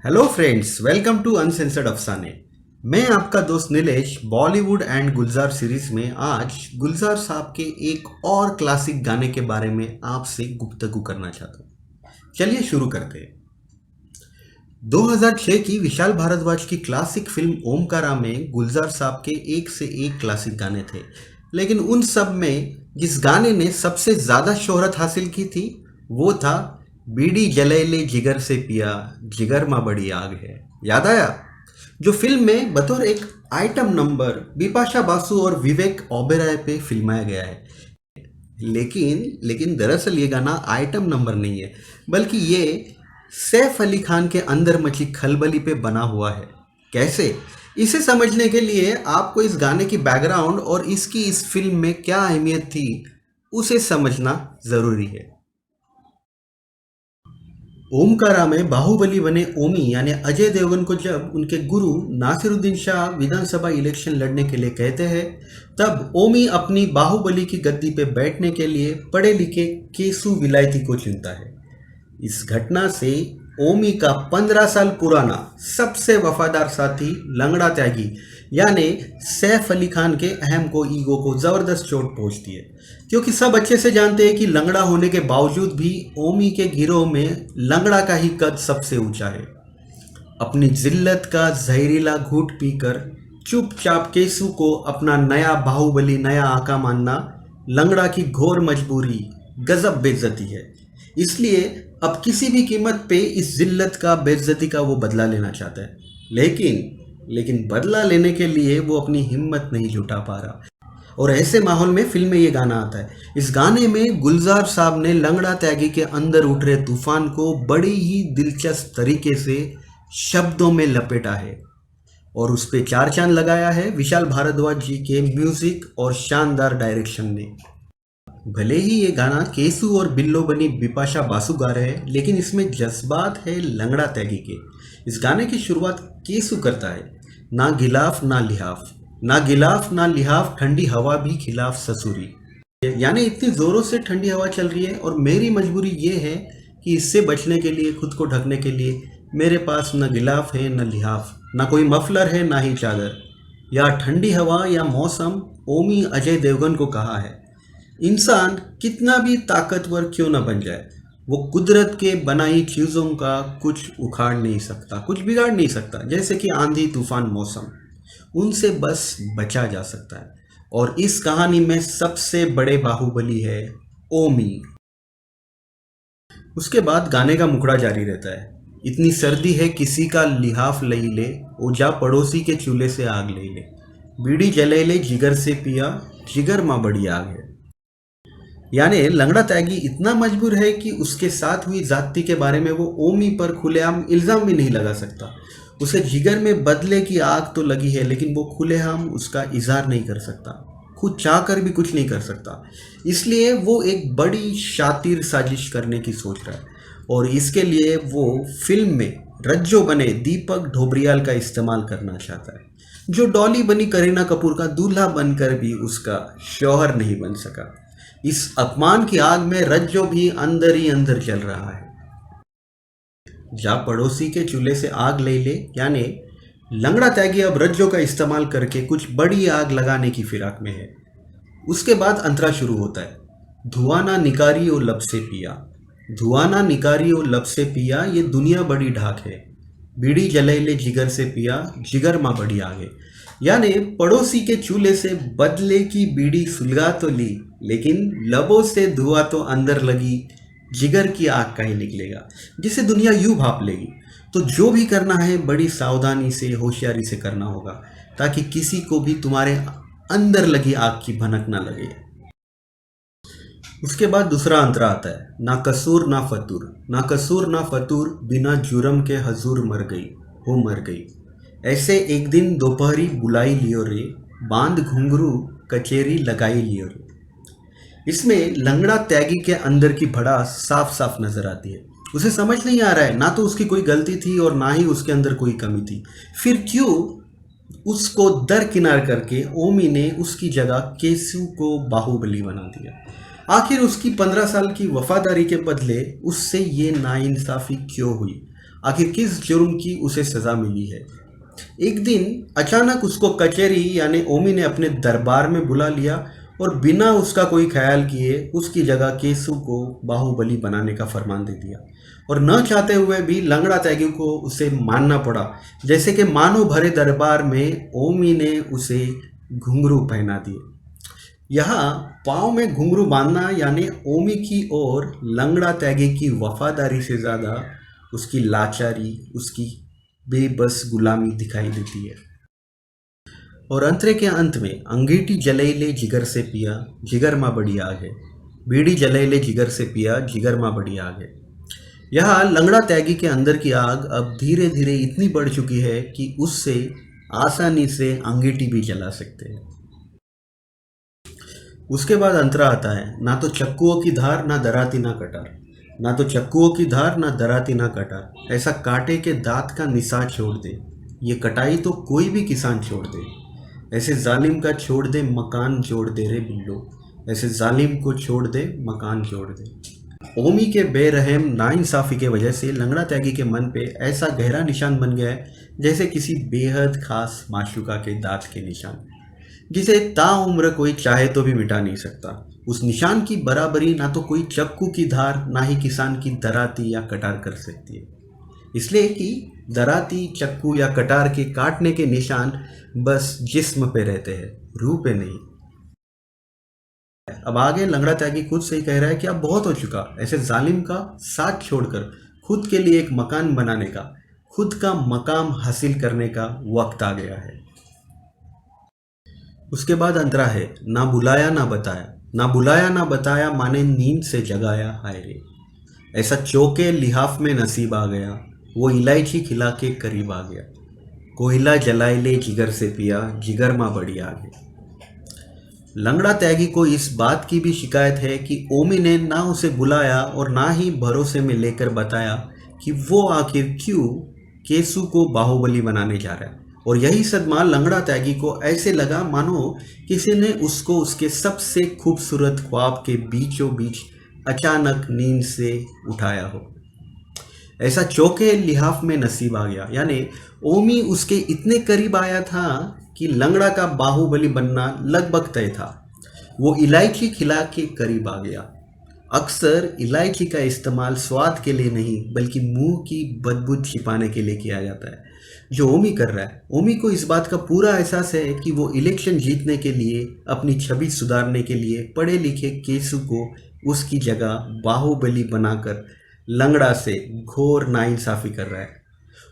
Hello friends, welcome to uncensored अफसाने। मैं आपका दोस्त Nilesh Bollywood and Gulzar series में आज गुलजार साहब के एक और क्लासिक गाने के बारे में आपसे गुफ्तगू करना चाहता हूँ। चलिए शुरू करते हैं। 2006 की विशाल भारद्वाज की क्लासिक फिल्म ओमकारा में गुलजार साहब के एक से एक क्लासिक गाने थे, लेकिन उन सब में जिस गाने ने सबसे ज़्यादा शोहरत हासिल की थी वो था बीड़ी जलैले जिगर से पिया, जिगर माँ बड़ी आग है। याद आया? जो फिल्म में बतौर एक आइटम नंबर बिपाशा बासु और विवेक ओबेरॉय पे फिल्माया गया है। लेकिन दरअसल ये गाना आइटम नंबर नहीं है, बल्कि ये सैफ अली खान के अंदर मची खलबली पे बना हुआ है। कैसे? इसे समझने के लिए आपको इस गाने की बैकग्राउंड और इसकी इस फिल्म में क्या अहमियत थी उसे समझना ज़रूरी है। ओमकारा में बाहुबली बने ओमी यानी अजय देवगन को जब उनके गुरु नासिरुद्दीन शाह विधानसभा इलेक्शन लड़ने के लिए कहते हैं, तब ओमी अपनी बाहुबली की गद्दी पे बैठने के लिए पढ़े लिखे केसु विलायती को चुनता है। इस घटना से ओमी का 15 साल पुराना सबसे वफादार साथी लंगड़ा त्यागी यानी सैफ अली खान के अहम को ईगो को ज़बरदस्त चोट पहुंचती है, क्योंकि सब अच्छे से जानते हैं कि लंगड़ा होने के बावजूद भी ओमी के गिरोह में लंगड़ा का ही कद सबसे ऊंचा है। अपनी जिल्लत का जहरीला घूंट पीकर चुपचाप केसु को अपना नया बाहुबली, नया आका मानना लंगड़ा की घोर मजबूरी, गजब बेइज्जती है। इसलिए अब किसी भी कीमत पे इस जिल्लत का, बेइज्जती का वो बदला लेना चाहता है। लेकिन बदला लेने के लिए वो अपनी हिम्मत नहीं जुटा पा रहा, और ऐसे माहौल में फिल्म में ये गाना आता है। इस गाने में गुलजार साहब ने लंगड़ा त्यागी के अंदर उठ रहे तूफान को बड़ी ही दिलचस्प तरीके से शब्दों में लपेटा है, और उस पर चार चांद लगाया है विशाल भारद्वाज जी के म्यूजिक और शानदार डायरेक्शन ने। भले ही ये गाना केसु और बिल्लो बनी बिपाशा बासु गा रहे हैं, लेकिन इसमें जज्बात है लंगड़ा त्यागी के। इस गाने की शुरुआत केसु करता है, ना गिलाफ ना लिहाफ, ना गिलाफ ना लिहाफ, ठंडी हवा भी खिलाफ ससुरी। यानी इतनी ज़ोरों से ठंडी हवा चल रही है और मेरी मजबूरी ये है कि इससे बचने के लिए, खुद को ढकने के लिए मेरे पास न गिलाफ है न लिहाफ, ना कोई मफलर है ना ही चादर। या ठंडी हवा या मौसम ओमी अजय देवगन को कहा है, इंसान कितना भी ताकतवर क्यों ना बन जाए, वो कुदरत के बनाई चीज़ों का कुछ उखाड़ नहीं सकता, कुछ बिगाड़ नहीं सकता। जैसे कि आंधी तूफान मौसम, उनसे बस बचा जा सकता है। और इस कहानी में सबसे बड़े बाहुबली है ओमी। उसके बाद गाने का मुखड़ा जारी रहता है। इतनी सर्दी है किसी का लिहाफ लई ले, ओ जा पड़ोसी के चूल्हे से आग ले ले, बीड़ी जले ले जिगर से पिया, जिगर माँ बड़ी आग है। यानी लंगड़ा त्यागी इतना मजबूर है कि उसके साथ हुई जाति के बारे में वो ओमी पर खुलेआम इल्ज़ाम भी नहीं लगा सकता। उसे जिगर में बदले की आग तो लगी है, लेकिन वो खुलेआम उसका इजहार नहीं कर सकता, खुद चाह कर भी कुछ नहीं कर सकता। इसलिए वो एक बड़ी शातिर साजिश करने की सोच रहा है, और इसके लिए वो फिल्म में रज्जो बने दीपक ढोबरियाल का इस्तेमाल करना चाहता है, जो डॉली बनी करीना कपूर का दूल्हा बनकर भी उसका शौहर नहीं बन सका। इस अपमान की आग में रज्जो भी अंदर ही अंदर जल रहा है। जा पड़ोसी के चूल्हे से आग ले ले, यानी लंगड़ा त्यागी अब रज्जो का इस्तेमाल करके कुछ बड़ी आग लगाने की फिराक में है। उसके बाद अंतरा शुरू होता है, धुआं ना निकारी ओ लब से पिया, धुआं ना निकारी ओ लब से पिया, ये दुनिया बड़ी ढाक है, बीड़ी जले ले जिगर से पिया, जिगर माँ बड़ी आगे। यानी पड़ोसी के चूल्हे से बदले की बीड़ी सुलगा तो ली, लेकिन लबों से धुआं तो अंदर लगी, जिगर की आग का ही निकलेगा, जिसे दुनिया यूं भाप लेगी। तो जो भी करना है बड़ी सावधानी से, होशियारी से करना होगा, ताकि किसी को भी तुम्हारे अंदर लगी आग की भनक ना लगे। उसके बाद दूसरा अंतरा आता है, ना कसूर ना फतूर, ना कसूर ना फतूर, बिना जुर्म के हजूर मर गई, हो मर गई। ऐसे एक दिन दोपहरी बुलाई लियो रे, बांध घुंघरू कचेरी लगाई लियो रे। इसमें लंगड़ा त्यागी के अंदर की भड़ास साफ साफ नजर आती है। उसे समझ नहीं आ रहा है, ना तो उसकी कोई गलती थी और ना ही उसके अंदर कोई कमी थी, फिर क्यों उसको दरकिनार करके ओमी ने उसकी जगह केसु को बाहुबली बना दिया। आखिर उसकी 15 साल की वफादारी के बदले उससे ये नाइंसाफ़ी क्यों हुई? आखिर किस जुर्म की उसे सज़ा मिली है। एक दिन अचानक उसको कचहरी यानी ओमी ने अपने दरबार में बुला लिया और बिना उसका कोई ख्याल किए उसकी जगह केसु को बाहुबली बनाने का फरमान दे दिया। और न चाहते हुए भी लंगड़ा त्यागी को उसे मानना पड़ा, जैसे कि मानो भरे दरबार में ओमी ने उसे घुंघरू पहना दिए। यहाँ पाँव में घुंघरू बांधना यानी ओमी की ओर लंगड़ा त्यागी की वफादारी से ज़्यादा उसकी लाचारी, उसकी बेबस गुलामी दिखाई देती है। और अंतरे के अंत में अंगीठी जलैले जिगर से पिया, जिगर माँ बड़ी आग है। बीड़ी जलैले जिगर से पिया, जिगर माँ बड़ी आग है। यहाँ लंगड़ा त्यागी के अंदर की आग अब धीरे धीरे इतनी बढ़ चुकी है कि उससे आसानी से अंगीठी भी जला सकते हैं। उसके बाद अंतरा आता है, ना तो चक्कुओं की धार ना दराती ना कटार, ना तो चक्कुओं की धार ना दराती ना कटार। ऐसा कांटे के दांत का निशान छोड़ दे, ये कटाई तो कोई भी किसान छोड़ दे। ऐसे जालिम का छोड़ दे मकान जोड़ दे रे बिल्लो, ऐसे जालिम को छोड़ दे मकान जोड़ दे। ओमी के बेरहम नाइंसाफ़ी के वजह से लंगड़ा त्यागी के मन पे ऐसा गहरा निशान बन गया है जैसे किसी बेहद खास माशूका के दांत के निशान, जिसे ताउम्र कोई चाहे तो भी मिटा नहीं सकता। उस निशान की बराबरी ना तो कोई चक्कू की धार ना ही किसान की दराती या कटार कर सकती है, इसलिए कि दराती, चक्कू या कटार के काटने के निशान बस जिस्म पे रहते हैं, रूह पे नहीं। अब आगे लंगड़ा त्यागी खुद से ही कह रहा है कि अब बहुत हो चुका, ऐसे जालिम का साथ छोड़कर खुद के लिए एक मकान बनाने का, खुद का मकाम हासिल करने का वक्त आ गया है। उसके बाद अंतरा है, ना बुलाया ना बताया, ना बुलाया ना बताया माने नींद से जगाया, हाय रे। ऐसा चौके लिहाफ में नसीब आ गया, वो इलायची खिला के करीब आ गया। कोयला जलाए ले जिगर से पिया, जिगर माँ बड़ी आगे। लंगड़ा त्यागी को इस बात की भी शिकायत है कि ओमी ने ना उसे बुलाया और ना ही भरोसे में लेकर बताया कि वो आखिर क्यों केसु को बाहुबली बनाने जा रहा है। और यही सदमा लंगड़ा त्यागी को ऐसे लगा मानो किसी ने उसको उसके सबसे खूबसूरत ख्वाब के बीचों बीच अचानक नींद से उठाया हो। ऐसा चौके लिहाफ में नसीब आ गया, यानी ओमी उसके इतने करीब आया था कि लंगड़ा का बाहुबली बनना लगभग तय था। वो इलायची खिला के करीब आ गया। अक्सर इलायची का इस्तेमाल स्वाद के लिए नहीं बल्कि मुंह की बदबू छिपाने के लिए किया जाता है, जो ओमी कर रहा है। ओमी को इस बात का पूरा एहसास है कि वो इलेक्शन जीतने के लिए, अपनी छवि सुधारने के लिए पढ़े लिखे केसु को उसकी जगह बाहुबली बनाकर लंगड़ा से घोर नाइंसाफ़ी कर रहा है।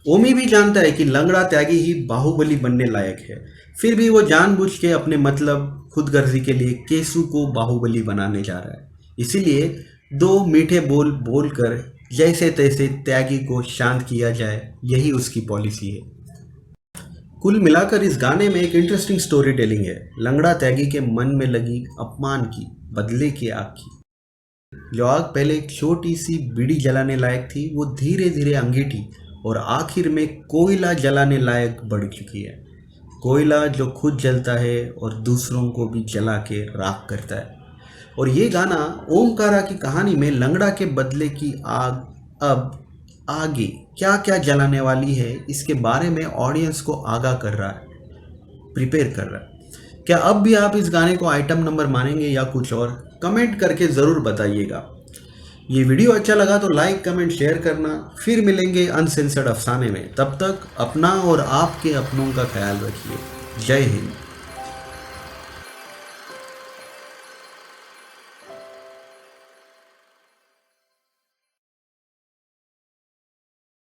ओमी भी जानता है कि लंगड़ा त्यागी ही बाहुबली बनने लायक है, फिर भी वो जानबूझ के अपने मतलब खुदगर्जी के लिए केसु को बाहुबली बनाने जा रहा है। इसीलिए दो मीठे बोल बोलकर जैसे तैसे त्यागी को शांत किया जाए, यही उसकी पॉलिसी है। कुल मिलाकर इस गाने में एक इंटरेस्टिंग स्टोरी टेलिंग है। लंगड़ा त्यागी के मन में लगी अपमान की, बदले की आग की। जो आग पहले एक छोटी सी बीड़ी जलाने लायक थी, वो धीरे धीरे अंगीठी और आखिर में कोयला जलाने लायक बढ़ चुकी है। कोयला जो खुद जलता है और दूसरों को भी जला के राख करता है। और ये गाना ओमकारा की कहानी में लंगड़ा के बदले की आग अब आगे क्या क्या जलाने वाली है, इसके बारे में ऑडियंस को आगाह कर रहा है, प्रिपेयर कर रहा है। क्या अब भी आप इस गाने को आइटम नंबर मानेंगे या कुछ और? कमेंट करके ज़रूर बताइएगा। ये वीडियो अच्छा लगा तो लाइक, कमेंट, शेयर करना। फिर मिलेंगे अनसेंसर्ड अफसाने में। तब तक अपना और आपके अपनों का ख्याल रखिए। जय हिंद।